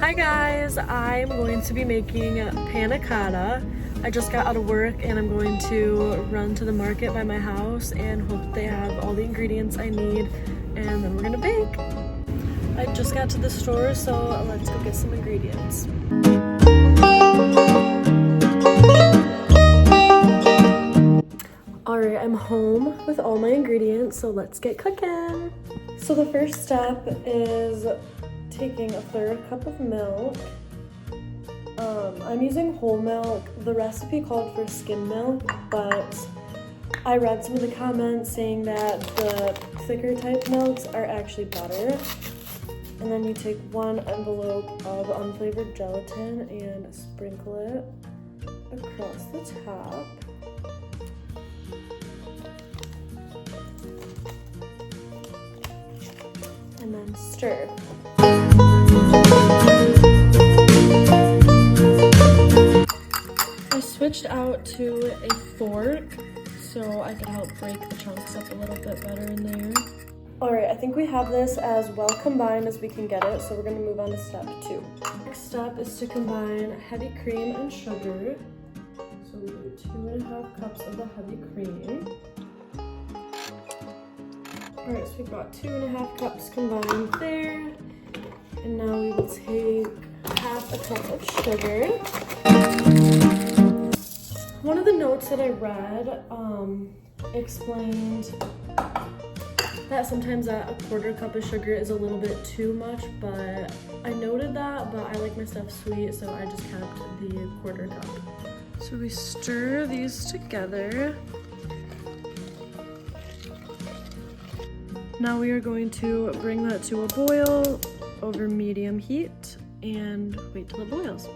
Hi guys, I'm going to be making panna cotta. I just got out of work and I'm going to run to the market by my house and hope they have all the ingredients I need, and then we're gonna bake. I just got to the store, so let's go get some ingredients. Alright, I'm home with all my ingredients, so let's get cooking. So the first step is taking a 1/3 cup of milk. I'm using whole milk. The recipe called for skim milk, but I read some of the comments saying that the thicker type milks are actually better. And then you take 1 envelope of unflavored gelatin and sprinkle it across the top. And then stir. I switched out to a fork so I could help break the chunks up a little bit better in there. Alright, I think we have this as well combined as we can get it, so we're going to move on to step 2. Next step is to combine heavy cream and sugar. So we do 2.5 cups of the heavy cream. Alright, so we've got 2.5 cups combined there. And now we will take 1/2 cup of sugar. One of the notes that I read explained that sometimes that 1/4 cup of sugar is a little bit too much, but I noted that, but I like my stuff sweet, so I just kept the 1/4 cup. So we stir these together. Now we are going to bring that to a boil over medium heat and wait till it boils.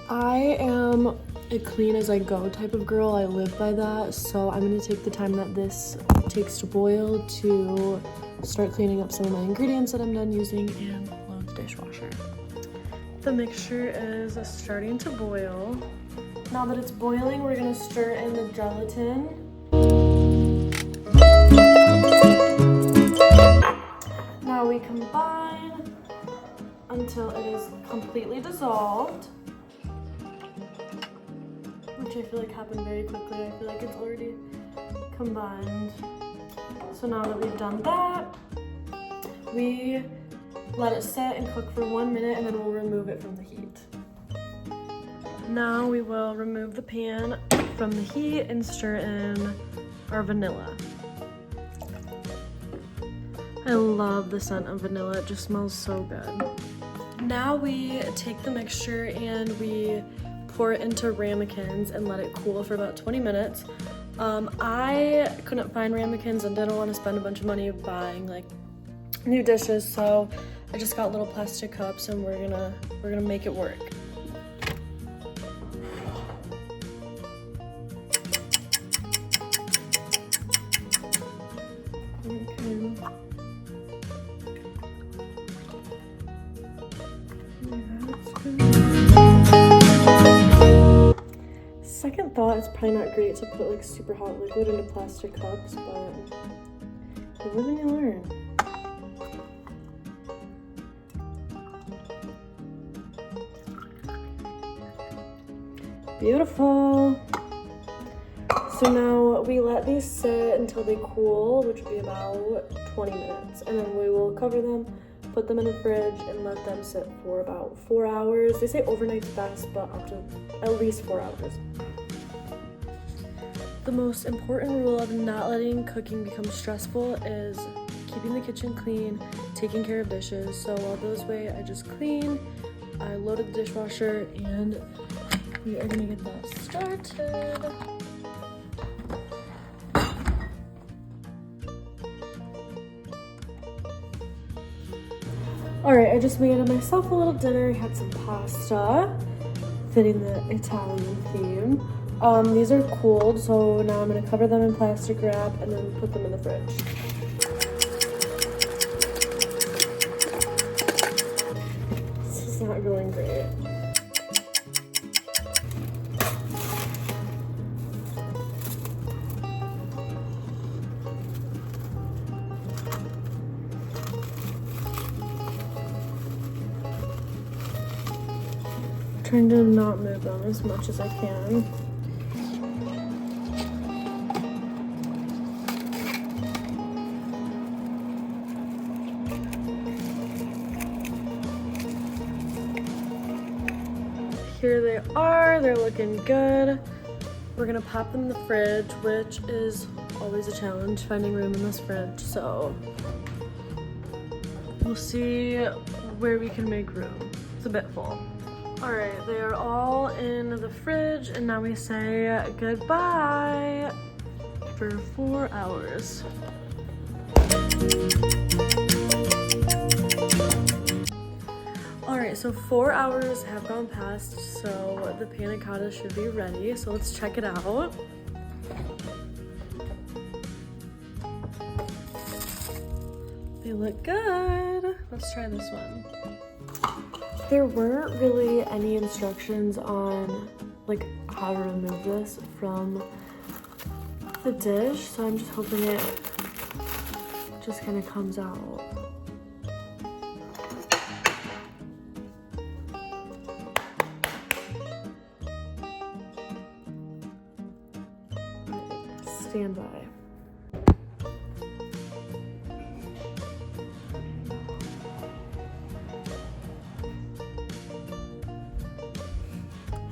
I am a clean as I go type of girl. I live by that, so I'm going to take the time that this takes to boil to start cleaning up some of my ingredients that I'm done using and load the dishwasher. The mixture is starting to boil. Now that it's boiling, we're going to stir in the gelatin. Now we combine until it is completely dissolved, which I feel like happened very quickly. I feel like it's already combined. So now that we've done that, we let it sit and cook for 1 minute, and then we'll remove it from the heat. Now we will remove the pan from the heat and stir in our vanilla. I love the scent of vanilla, it just smells so good. Now we take the mixture and we pour it into ramekins and let it cool for about 20 minutes. I couldn't find ramekins and didn't want to spend a bunch of money buying like new dishes, so I just got little plastic cups and we're gonna make it work. Second thought, it's probably not great to put like super hot liquid into plastic cups, but you live and you learn. Beautiful. So now we let these sit until they cool, which will be about 20 minutes, and then we will cover them, put them in the fridge, and let them sit for about 4 hours. They say overnight's best, but up to at least 4 hours. The most important rule of not letting cooking become stressful is keeping the kitchen clean, taking care of dishes. So while those wait, I just clean, I loaded the dishwasher, and we are gonna get that started. Alright, I just made myself a little dinner. I had some pasta, fitting the Italian theme. These are cooled, so now I'm going to cover them in plastic wrap and then put them in the fridge. This is not going great. trying to not move them as much as I can. Here they are, they're looking good. We're gonna pop them in the fridge, which is always a challenge, finding room in this fridge, so we'll see where we can make room. It's a bit full. All right, they are all in the fridge, and now we say goodbye for 4 hours. All right, so 4 hours have gone past, so the panna cotta should be ready. So let's check it out. They look good. Let's try this one. There weren't really any instructions on like how to remove this from the dish, so I'm just hoping it just kind of comes out. Stand by.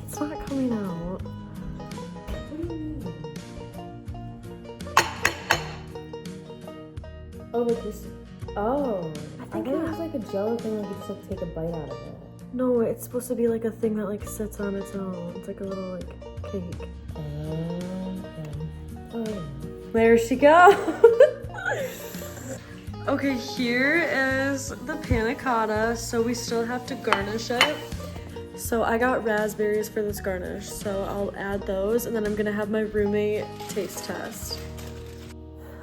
It's not coming out. What do you mean? Oh, like this. Oh, I thought it was like a jello thing, like you just have to take a bite out of it. No, it's supposed to be like a thing that like sits on its own. It's like a little like cake. Oh, yeah. There she goes. Okay, here is the panna cotta. So we still have to garnish it. So I got raspberries for this garnish, so I'll add those, and then I'm gonna have my roommate taste test.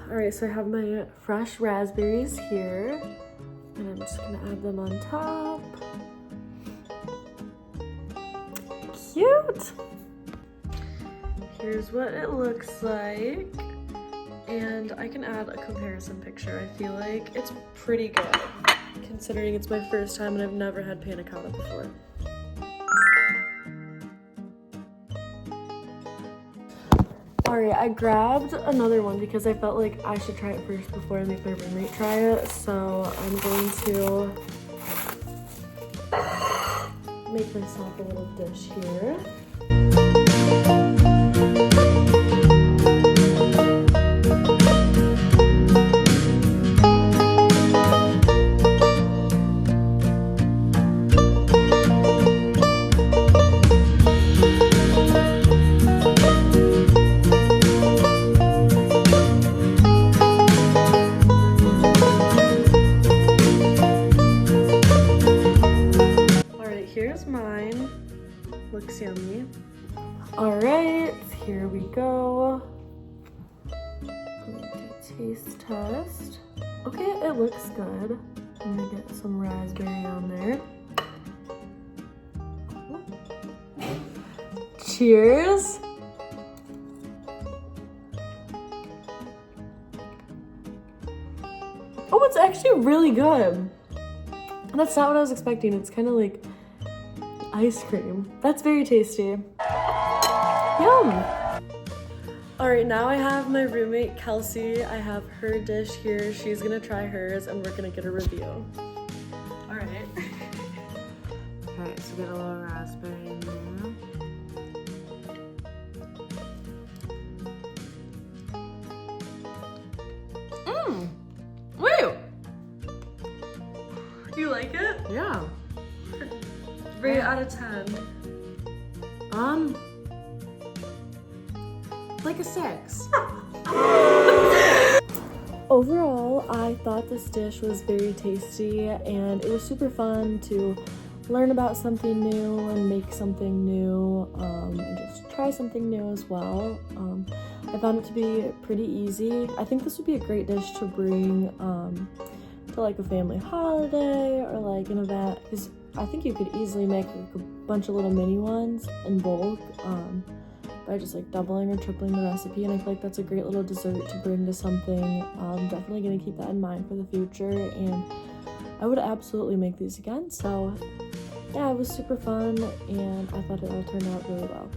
All right, so I have my fresh raspberries here, and I'm just gonna add them on top. Cute. Here's what it looks like, and I can add a comparison picture. I feel like it's pretty good, considering it's my first time and I've never had panna cotta before. Alright, I grabbed another one because I felt like I should try it first before I make my roommate try it, so I'm going to make myself a little dish here. Looks yummy. All right, here we go. I'm gonna do a taste test. Okay, it looks good. I'm gonna get some raspberry on there. Cheers. Oh, it's actually really good. That's not what I was expecting. It's kind of like ice cream. That's very tasty. Yum! Alright, now I have my roommate Kelsey. I have her dish here. She's gonna try hers and we're gonna get a review. Alright. Okay, so get a little raspberry in there. Woo! You like it? Yeah. Rate out of 10. Like a 6. Overall, I thought this dish was very tasty and it was super fun to learn about something new and make something new and just try something new as well. I found it to be pretty easy. I think this would be a great dish to bring to like a family holiday or like an event, because I think you could easily make like a bunch of little mini ones in bulk by just like doubling or tripling the recipe, and I feel like that's a great little dessert to bring to something. I'm definitely gonna keep that in mind for the future, and I would absolutely make these again. So yeah, it was super fun, and I thought it all turned out really well.